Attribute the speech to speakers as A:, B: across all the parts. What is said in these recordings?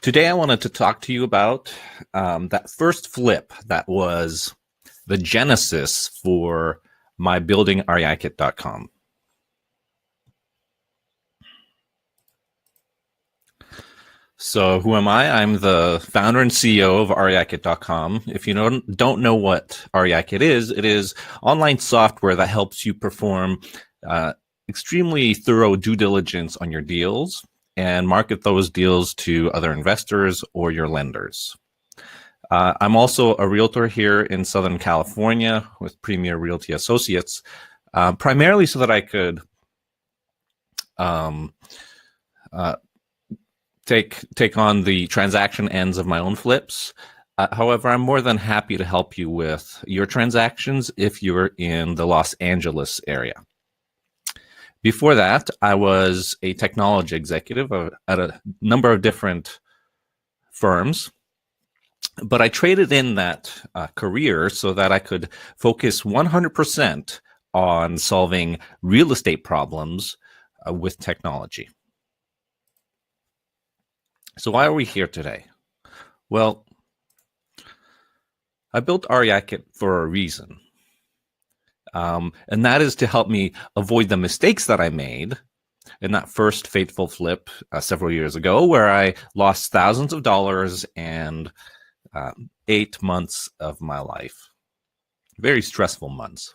A: Today, I wanted to talk to you about that first flip that was the genesis for my building REIKit.com. So, who am I? I'm the founder and CEO of REIKit.com. If you don't know what REIKit is, it is online software that helps you perform extremely thorough due diligence on your deals and market those deals to other investors or your lenders. I'm also a realtor here in Southern California with Premier Realty Associates, primarily so that I could take on the transaction ends of my own flips. However, I'm more than happy to help you with your transactions if you're in the Los Angeles area. Before that, I was a technology executive at a number of different firms, but I traded in that career so that I could focus 100% on solving real estate problems with technology. So why are we here today? Well, I built REIKit for a reason. And that is to help me avoid the mistakes that I made in that first fateful flip several years ago, where I lost thousands of dollars and 8 months of my life. Very stressful months.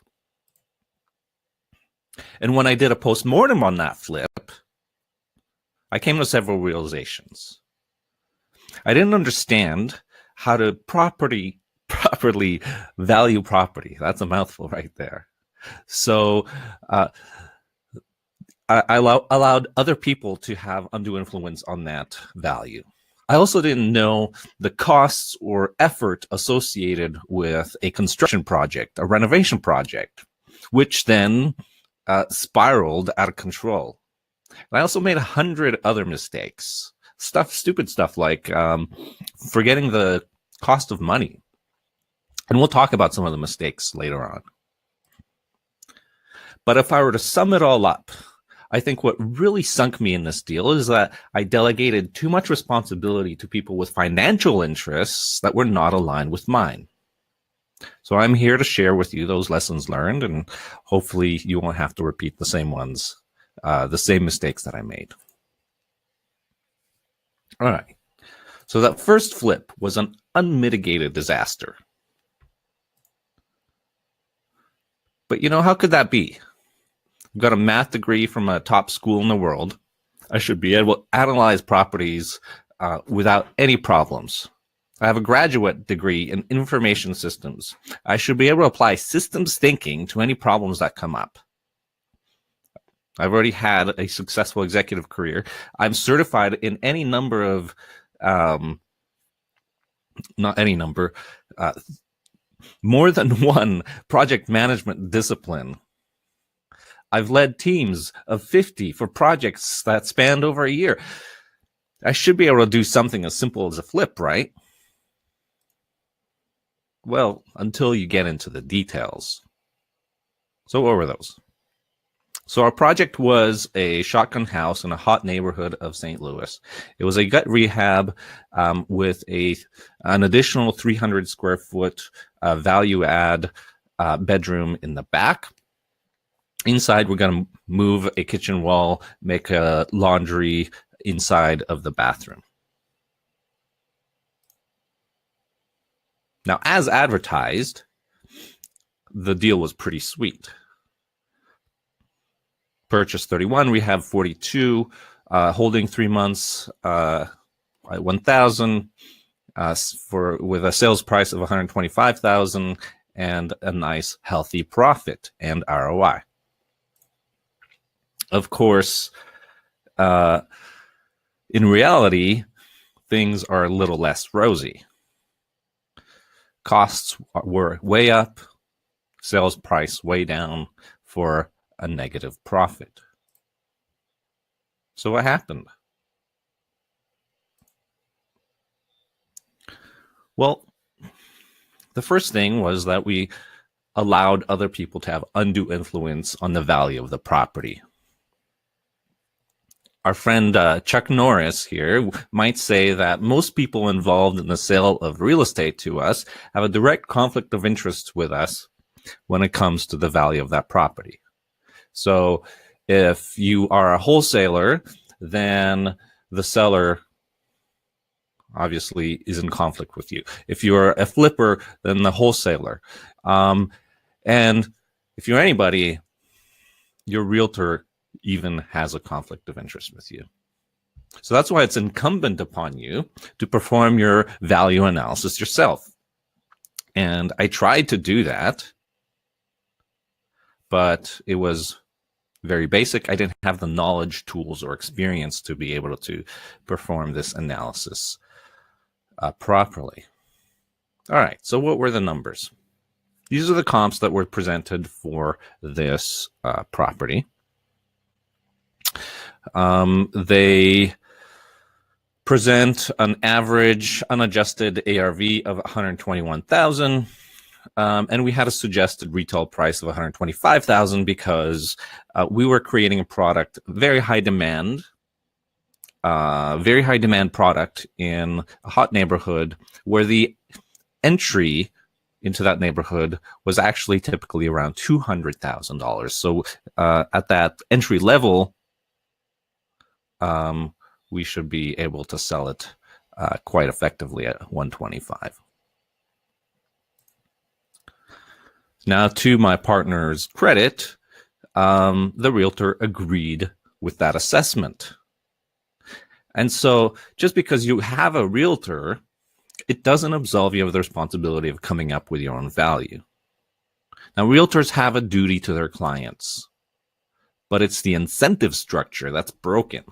A: And when I did a postmortem on that flip, I came to several realizations. I didn't understand how to properly value property. That's a mouthful right there. So I allowed other people to have undue influence on that value. I also didn't know the costs or effort associated with a construction project, a renovation project, which then spiraled out of control. And I also made 100 other mistakes. Stupid stuff like forgetting the cost of money. And we'll talk about some of the mistakes later on. But if I were to sum it all up, I think what really sunk me in this deal is that I delegated too much responsibility to people with financial interests that were not aligned with mine. So I'm here to share with you those lessons learned, and hopefully you won't have to repeat the same ones, the same mistakes that I made. All right. So that first flip was an unmitigated disaster. But how could that be? I've got a math degree from a top school in the world. I should be able to analyze properties without any problems. I have a graduate degree in information systems. I should be able to apply systems thinking to any problems that come up. I've already had a successful executive career. I'm certified in any number of, not any number, more than one project management discipline. I've led teams of 50 for projects that spanned over a year. I should be able to do something as simple as a flip, right? Well, until you get into the details. So what were those? So our project was a shotgun house in a hot neighborhood of St. Louis. It was a gut rehab with an additional 300 square foot value add bedroom in the back. Inside, we're going to move a kitchen wall, make a laundry inside of the bathroom. Now, as advertised, the deal was pretty sweet. Purchase 31, rehab 42, holding 3 months at 1,000 with a sales price of 125,000 and a nice healthy profit and ROI. Of course, in reality, things are a little less rosy. Costs were way up, sales price way down for a negative profit. So what happened? Well, the first thing was that we allowed other people to have undue influence on the value of the property. our friend Chuck Norris here might say that most people involved in the sale of real estate to us have a direct conflict of interest with us when it comes to the value of that property. So if you are a wholesaler, then the seller obviously is in conflict with you. If you're a flipper, then the wholesaler. And if you're anybody, your realtor even has a conflict of interest with you. So that's why it's incumbent upon you to perform your value analysis yourself. And I tried to do that, but it was very basic. I didn't have the knowledge, tools, or experience to be able to perform this analysis properly. All right, so what were the numbers? These are the comps that were presented for this property. They present an average unadjusted ARV of 121,000. And we had a suggested retail price of 125,000 because we were creating a product, very high demand product in a hot neighborhood where the entry into that neighborhood was actually typically around $200,000. So at that entry level, we should be able to sell it quite effectively at 125. Now, to my partner's credit, the realtor agreed with that assessment. And so just because you have a realtor, it doesn't absolve you of the responsibility of coming up with your own value. Now, realtors have a duty to their clients, but it's the incentive structure that's broken.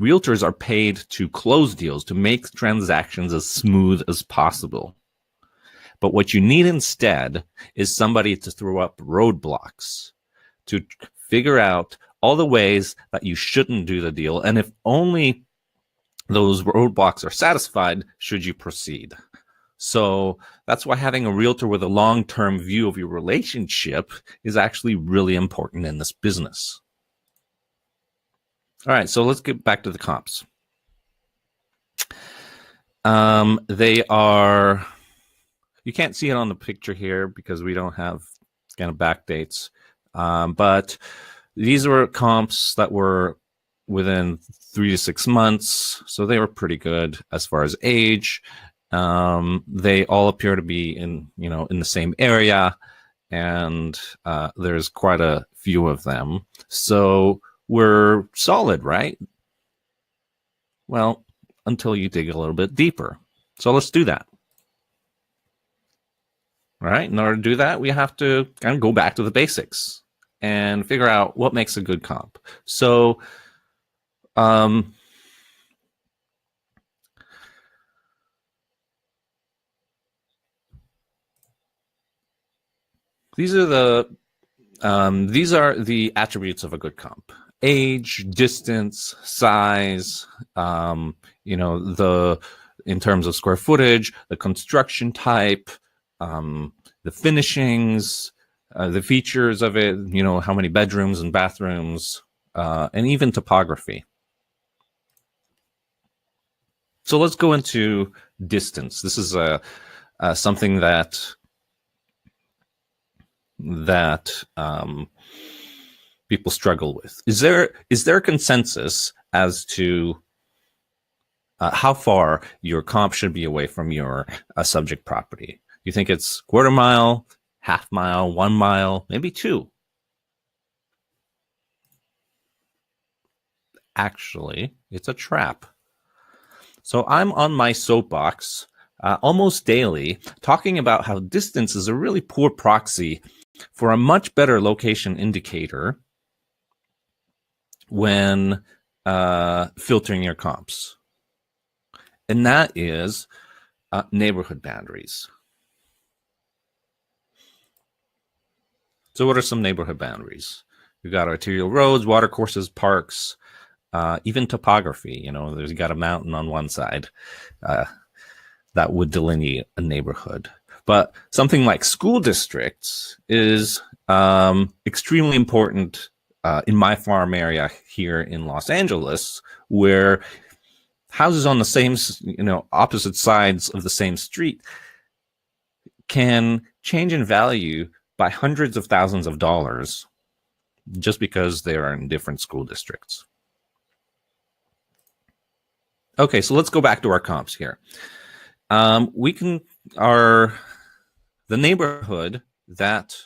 A: Realtors are paid to close deals, to make transactions as smooth as possible. But what you need instead is somebody to throw up roadblocks, to figure out all the ways that you shouldn't do the deal. And if only those roadblocks are satisfied, should you proceed. So that's why having a realtor with a long-term view of your relationship is actually really important in this business. All right, so let's get back to the comps. They are, you can't see it on the picture here because we don't have kind of back dates, but these were comps that were within 3 to 6 months, so they were pretty good as far as age. They all appear to be in the same area, and there's quite a few of them. So we're solid, right? Well, until you dig a little bit deeper. So let's do that. All right, in order to do that, we have to kind of go back to the basics and figure out what makes a good comp. So these are the attributes of a good comp: age, distance, size, in terms of square footage, the construction type, the finishings, the features of it, how many bedrooms and bathrooms, and even topography. So let's go into distance. This is something that people struggle with. Is there a consensus as to how far your comp should be away from your subject property? You think it's quarter mile, half mile, 1 mile, maybe 2? Actually, it's a trap. So I'm on my soapbox almost daily talking about how distance is a really poor proxy for a much better location indicator when filtering your comps. And that is neighborhood boundaries. So what are some neighborhood boundaries? We've got arterial roads, water courses, parks, even topography. There's got a mountain on one side that would delineate a neighborhood. But something like school districts is extremely important in my farm area here in Los Angeles, where houses on the same, opposite sides of the same street can change in value by hundreds of thousands of dollars just because they are in different school districts. Okay, so let's go back to our comps here. The neighborhood that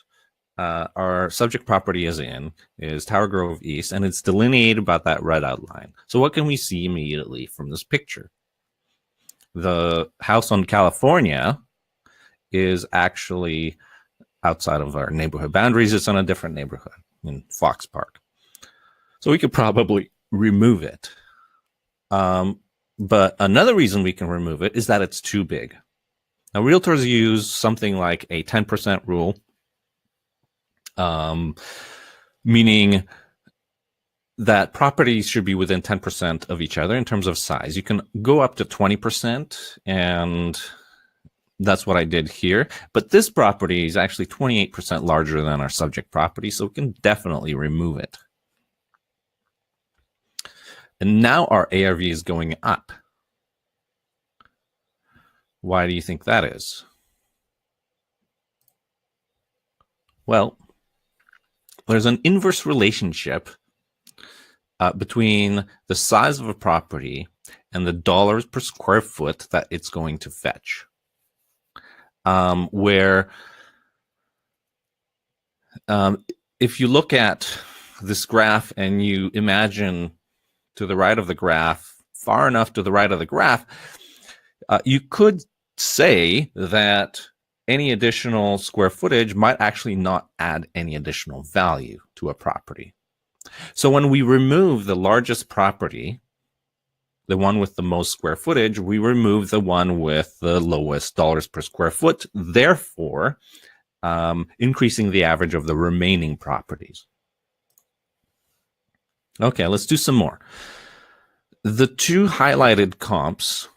A: our subject property is in is Tower Grove East, and it's delineated by that red outline. So what can we see immediately from this picture? The house on California is actually outside of our neighborhood boundaries. It's in a different neighborhood in Fox Park. So we could probably remove it. But another reason we can remove it is that it's too big. Now, realtors use something like a 10% rule, meaning that properties should be within 10% of each other in terms of size. You can go up to 20%, and that's what I did here. But this property is actually 28% larger than our subject property, so we can definitely remove it. And now our ARV is going up. Why do you think that is? Well, there's an inverse relationship between the size of a property and the dollars per square foot that it's going to fetch. If you look at this graph and you imagine to the right of the graph, far enough to the right of the graph, you could say that any additional square footage might actually not add any additional value to a property. So when we remove the largest property, the one with the most square footage, we remove the one with the lowest dollars per square foot, therefore increasing the average of the remaining properties. Okay, let's do some more. The two highlighted comps,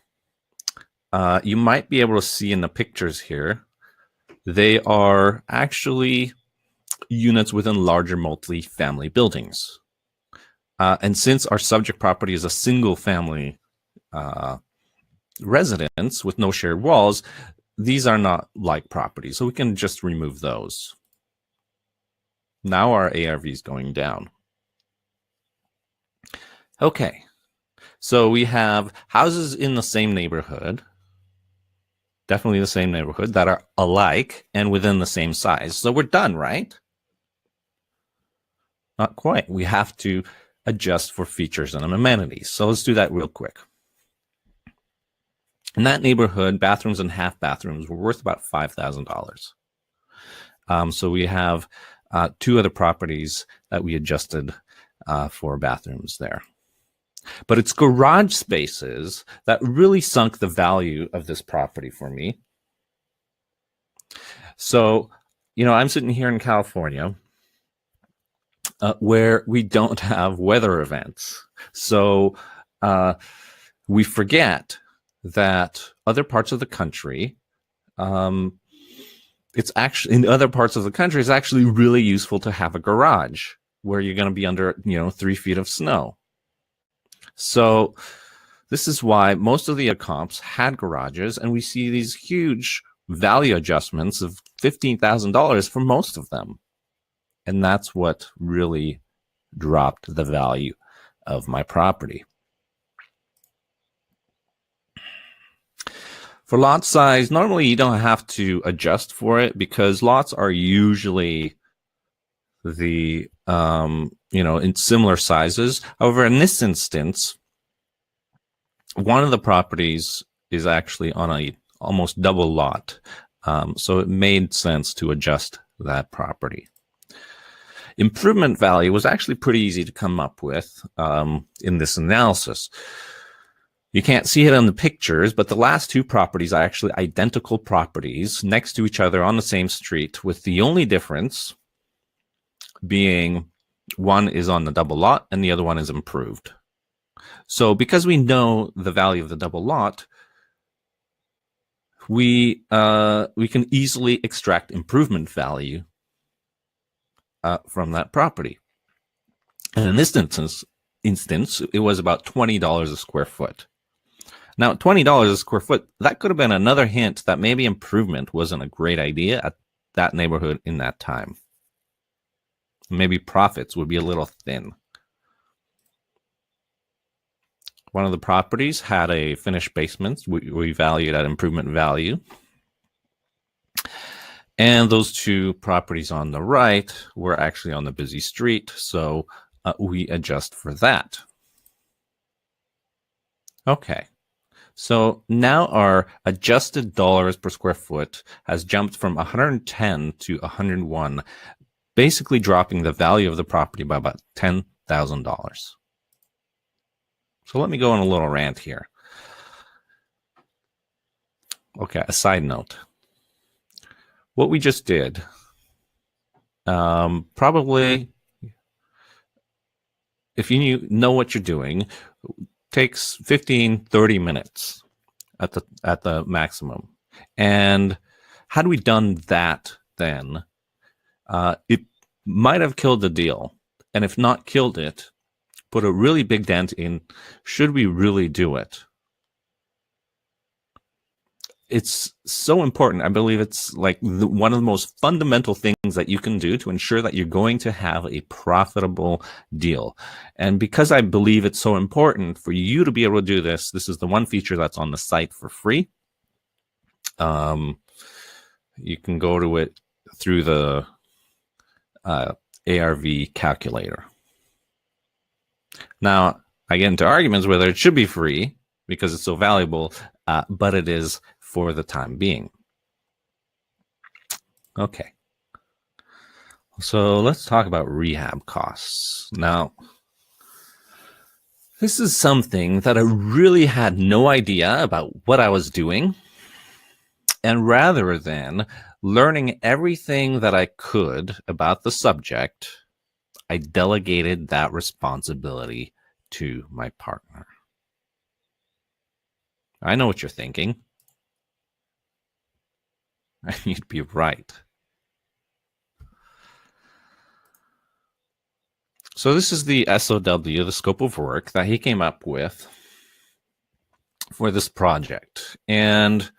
A: you might be able to see in the pictures here, they are actually units within larger multi-family buildings. And since our subject property is a single family residence with no shared walls, these are not like properties. So we can just remove those. Now our ARV is going down. Okay, so we have houses in the same neighborhood, definitely the same neighborhood, that are alike and within the same size. So we're done, right? Not quite. We have to adjust for features and amenities. So let's do that real quick. In that neighborhood, bathrooms and half bathrooms were worth about $5,000. So we have two other properties that we adjusted for bathrooms there. But it's garage spaces that really sunk the value of this property for me. So, I'm sitting here in California where we don't have weather events. So we forget that other parts of the country, it's actually really useful to have a garage where you're going to be under, 3 feet of snow. So this is why most of the comps had garages, and we see these huge value adjustments of $15,000 for most of them. And that's what really dropped the value of my property. For lot size, normally you don't have to adjust for it because lots are usually the in similar sizes. However, in this instance, one of the properties is actually on a almost double lot, so it made sense to adjust that property. Improvement value was actually pretty easy to come up with in this analysis. You can't see it on the pictures, but the last two properties are actually identical properties next to each other on the same street, with the only difference being one is on the double lot and the other one is improved. So because we know the value of the double lot, we can easily extract improvement value from that property. And in this instance, it was about $20 a square foot. Now, $20 a square foot, that could have been another hint that maybe improvement wasn't a great idea at that neighborhood in that time. Maybe profits would be a little thin. One of the properties had a finished basement we valued at improvement value. And those two properties on the right were actually on the busy street, so we adjust for that. Okay, so now our adjusted dollars per square foot has jumped from 110 to 101, basically dropping the value of the property by about $10,000. So let me go on a little rant here. Okay, a side note. What we just did, probably, if you know what you're doing, takes 15-30 minutes at the maximum. And had we done that then, it might have killed the deal. And if not killed it, put a really big dent in, should we really do it? It's so important. I believe it's like one of the most fundamental things that you can do to ensure that you're going to have a profitable deal. And because I believe it's so important for you to be able to do this, this is the one feature that's on the site for free. You can go to it through the ARV calculator. Now, I get into arguments whether it should be free because it's so valuable, but it is for the time being. Okay. So let's talk about rehab costs. Now, this is something that I really had no idea about what I was doing. And rather than learning everything that I could about the subject, I delegated that responsibility to my partner. I know what you're thinking. You'd be right. So this is the SOW, the scope of work that he came up with for this project. And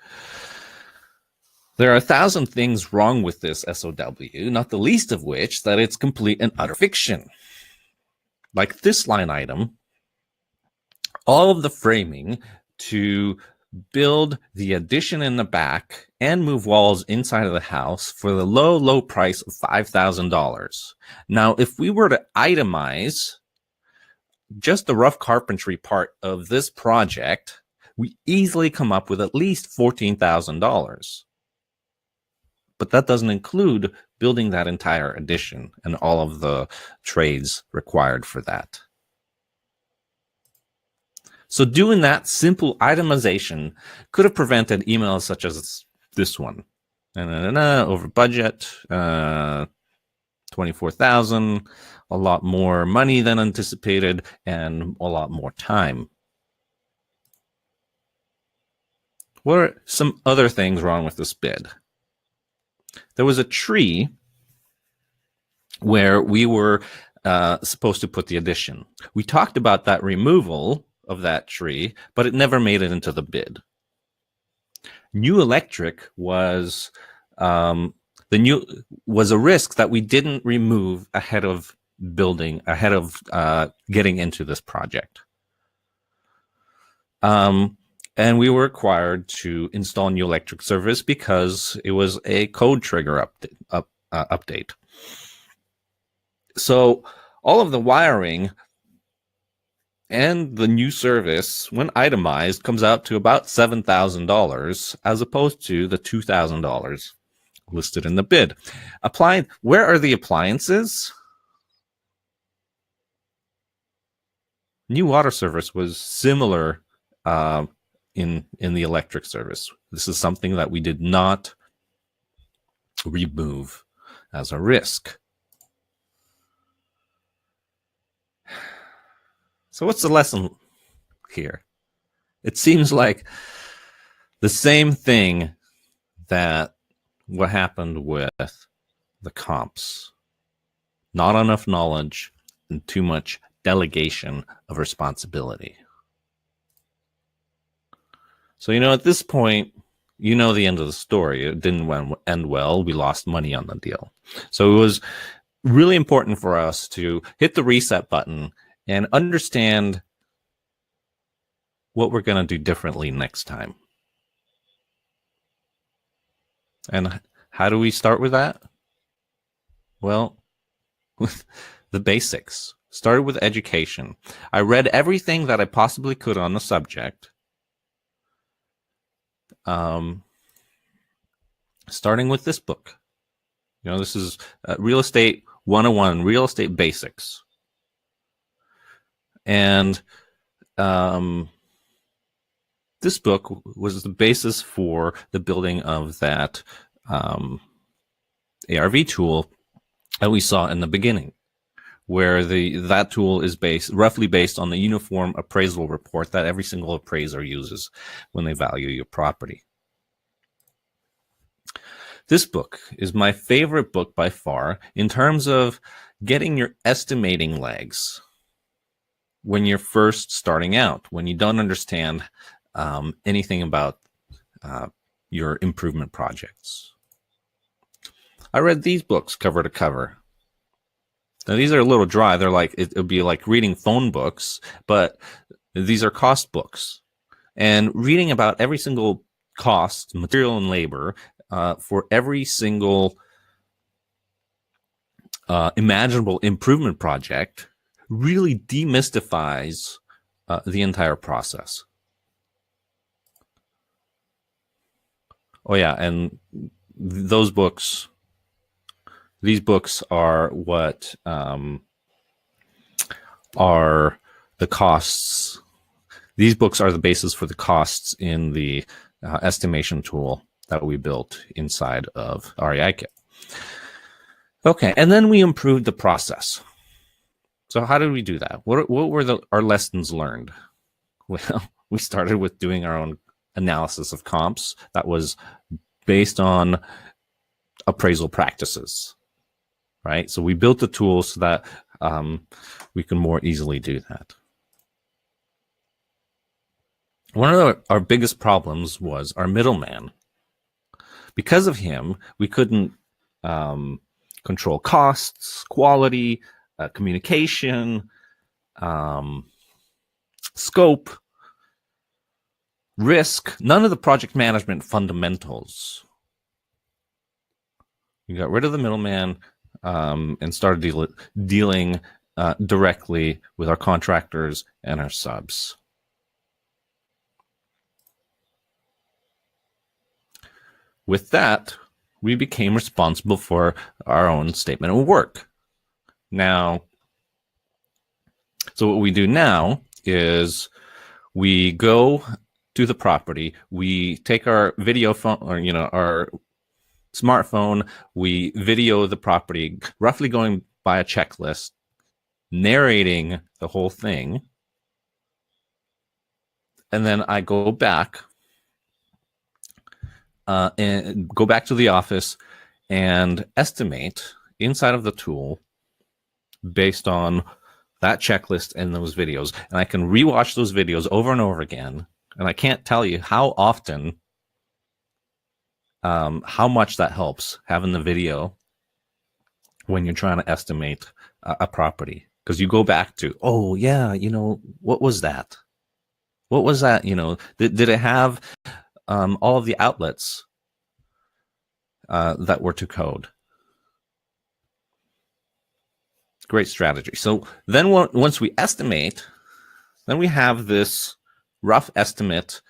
A: there are 1,000 things wrong with this SOW, not the least of which that it's complete and utter fiction. Like this line item, all of the framing to build the addition in the back and move walls inside of the house for the low price of $5,000. Now, if we were to itemize just the rough carpentry part of this project, we easily come up with at least $14,000. But that doesn't include building that entire addition and all of the trades required for that. So doing that simple itemization could have prevented emails such as this one. Over budget, 24,000, a lot more money than anticipated, and a lot more time. What are some other things wrong with this bid? There was a tree where we were supposed to put the addition. We talked about that removal of that tree, but it never made it into the bid. New electric was a risk that we didn't remove ahead of getting into this project. And we were required to install new electric service because it was a code trigger update. So all of the wiring and the new service, when itemized, comes out to about $7,000 as opposed to the $2,000 listed in the bid. Where are the appliances? New water service was similar in the electric service. This is something that we did not remove as a risk. So what's the lesson here? It seems like the same thing that what happened with the comps. Not enough knowledge, and too much delegation of responsibility. So, at this point, the end of the story. It didn't end well. We lost money on the deal. So it was really important for us to hit the reset button and understand what we're going to do differently next time. And how do we start with that? Well, with the basics. Started with education. I read everything that I possibly could on the subject. Starting with this book. This is Real Estate 101, Real Estate Basics. And this book was the basis for the building of that ARV tool that we saw in the beginning, where that tool is roughly based on the uniform appraisal report that every single appraiser uses when they value your property. This book is my favorite book by far in terms of getting your estimating legs when you're first starting out, when you don't understand anything about your improvement projects. I read these books cover to cover. Now, these are a little dry. They're like, it would be like reading phone books, but these are cost books. And reading about every single cost, material and labor, for every single imaginable improvement project really demystifies the entire process. Oh yeah, and these books are what are the costs. These books are the basis for the costs in the estimation tool that we built inside of REIKit. Okay, and then we improved the process. So how did we do that? What were our lessons learned? Well, we started with doing our own analysis of comps that was based on appraisal practices, right? So we built the tools so that we can more easily do that. One of our biggest problems was our middleman. Because of him, we couldn't control costs, quality, communication, scope, risk, none of the project management fundamentals. We got rid of the middleman and started dealing directly with our contractors and our subs. With that, we became responsible for our own statement of work. Now, so what we do now is we go to the property, we take our video phone or, our smartphone, we video the property, roughly going by a checklist, narrating the whole thing. And then I go back and go back to the office and estimate inside of the tool based on that checklist and those videos. And I can rewatch those videos over and over again. And I can't tell you how often, how much that helps having the video when you're trying to estimate a property. Because you go back to, oh yeah, what was that? What was that? Did it have all of the outlets that were to code? Great strategy. So then once we estimate, then we have this rough estimate,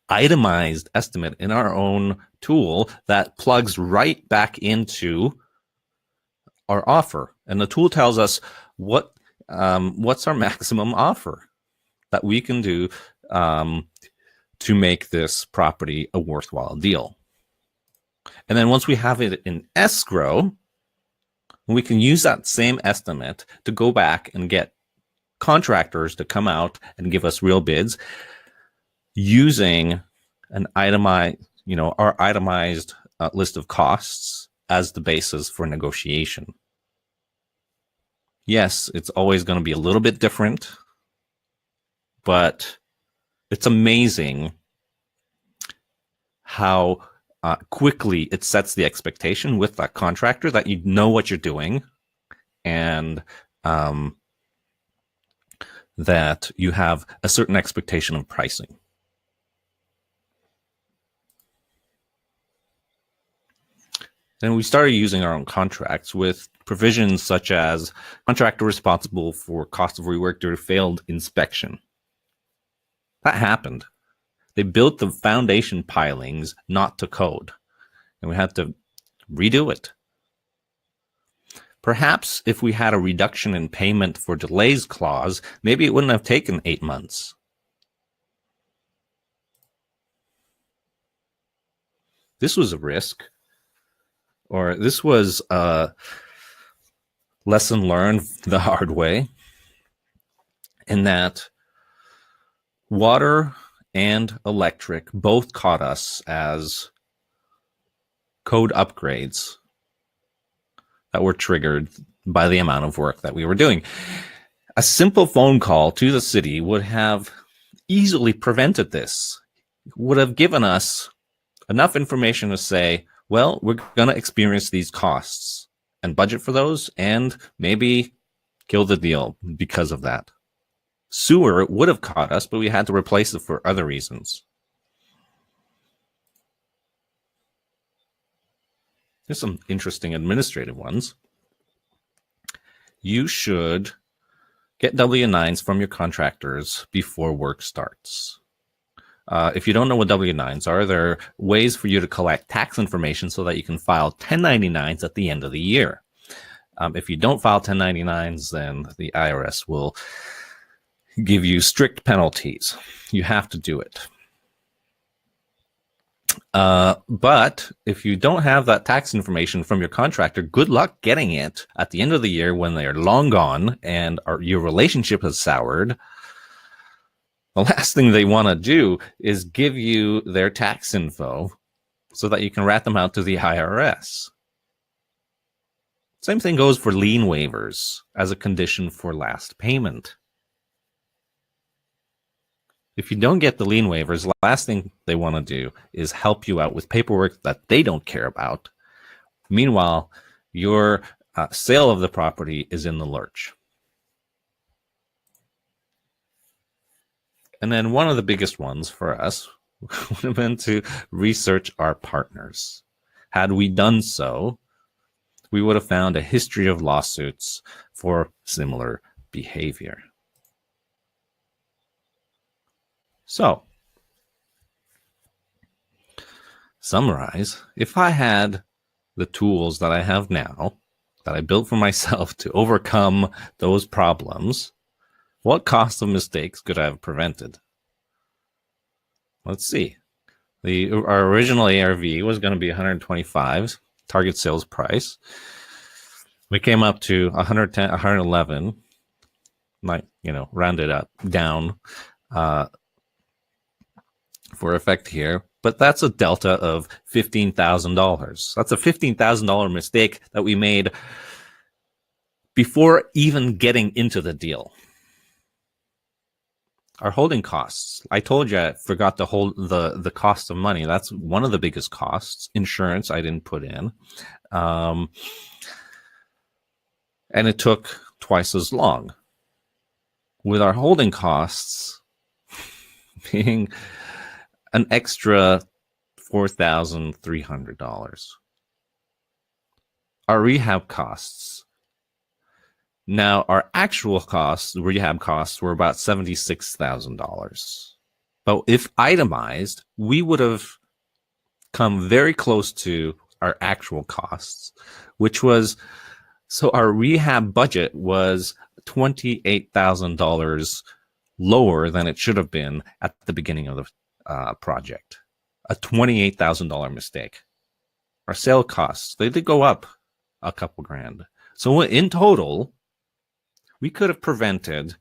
A: itemized estimate in our own tool that plugs right back into our offer. And the tool tells us what's our maximum offer that we can do to make this property a worthwhile deal. And then once we have it in escrow, we can use that same estimate to go back and get contractors to come out and give us real bids using an itemized, our itemized list of costs as the basis for negotiation. Yes, it's always going to be a little bit different, but it's amazing how quickly it sets the expectation with that contractor that you know what you're doing, and that you have a certain expectation of pricing. Then we started using our own contracts with provisions such as contractor responsible for cost of rework due to failed inspection. That happened. They built the foundation pilings not to code, and we had to redo it. Perhaps if we had a reduction in payment for delays clause, maybe it wouldn't have taken 8 months. This was a risk, or this was a lesson learned the hard way, in that water and electric both caught us as code upgrades that were triggered by the amount of work that we were doing. A simple phone call to the city would have easily prevented this, would have given us enough information to say, well, we're going to experience these costs and budget for those, and maybe kill the deal because of that. Sewer would have caught us, but we had to replace it for other reasons. There's some interesting administrative ones. You should get W-9s from your contractors before work starts. If you don't know what W-9s are, they're ways for you to collect tax information so that you can file 1099s at the end of the year. If you don't file 1099s, then the IRS will give you strict penalties. You have to do it. But if you don't have that tax information from your contractor, good luck getting it at the end of the year when they are long gone and your relationship has soured. The last thing they want to do is give you their tax info so that you can rat them out to the IRS. Same thing goes for lien waivers as a condition for last payment. If you don't get the lien waivers, the last thing they want to do is help you out with paperwork that they don't care about. Meanwhile, your sale of the property is in the lurch. And then one of the biggest ones for us would have been to research our partners. Had we done so, we would have found a history of lawsuits for similar behavior. So, summarize, if I had the tools that I have now, that I built for myself to overcome those problems, what cost of mistakes could I have prevented? Let's see. Our original ARV was going to be 125, target sales price. We came up to 110, 111, might, rounded up, down, for effect here, but that's a delta of $15,000. That's a $15,000 mistake that we made before even getting into the deal. Our holding costs. I told you I forgot to hold the cost of money. That's one of the biggest costs. Insurance I didn't put in. And it took twice as long. With our holding costs being an extra $4,300. Our rehab costs. Now, our actual costs, rehab costs, were about $76,000. But if itemized, we would have come very close to our actual costs, which was, so our rehab budget was $28,000 lower than it should have been at the beginning of the project. A $28,000 mistake. Our sale costs, they did go up a couple grand. So in total, we could have prevented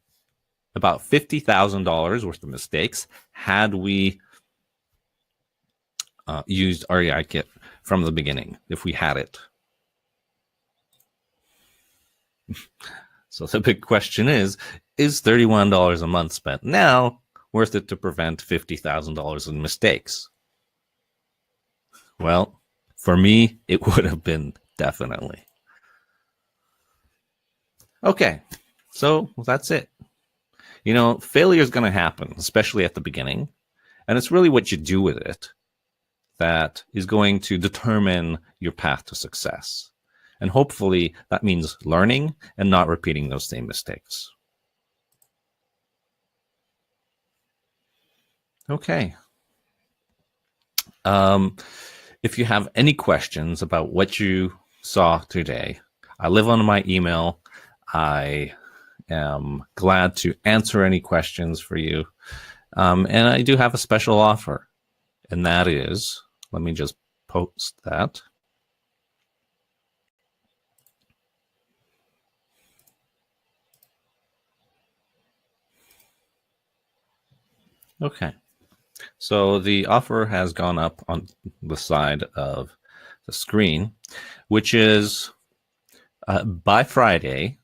A: about $50,000 worth of mistakes had we used REI Kit from the beginning, if we had it. So the big question is $31 a month spent now worth it to prevent $50,000 in mistakes? Well, for me, it would have been definitely. Okay, so that's it. Failure is going to happen, especially at the beginning. And it's really what you do with it that is going to determine your path to success. And hopefully that means learning and not repeating those same mistakes. Okay. If you have any questions about what you saw today, I live on my email. I am glad to answer any questions for you. And I do have a special offer, and that is, let me just post that. Okay. So the offer has gone up on the side of the screen, which is by Friday.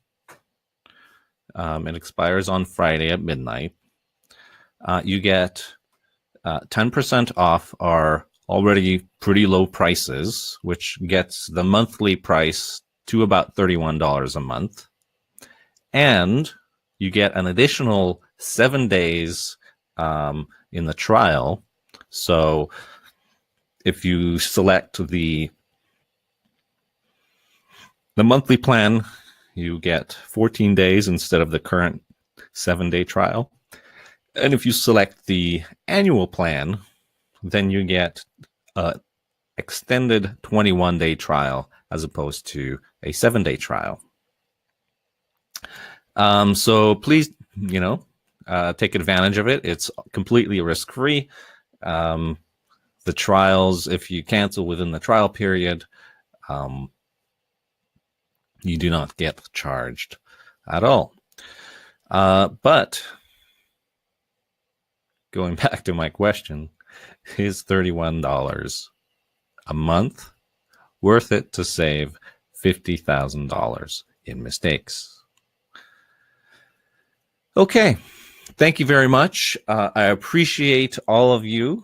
A: It expires on Friday at midnight. You get 10% off our already pretty low prices, which gets the monthly price to about $31 a month. And you get an additional 7 days in the trial. So if you select the monthly plan, you get 14 days instead of the current 7-day trial. And if you select the annual plan, then you get an extended 21-day trial as opposed to a 7-day trial. So please, take advantage of it. It's completely risk-free. The trials, if you cancel within the trial period, you do not get charged at all. But going back to my question, is $31 a month worth it to save $50,000 in mistakes? Okay, thank you very much. I appreciate all of you.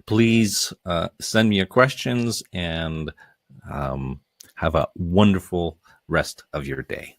A: Please send me your questions and have a wonderful rest of your day.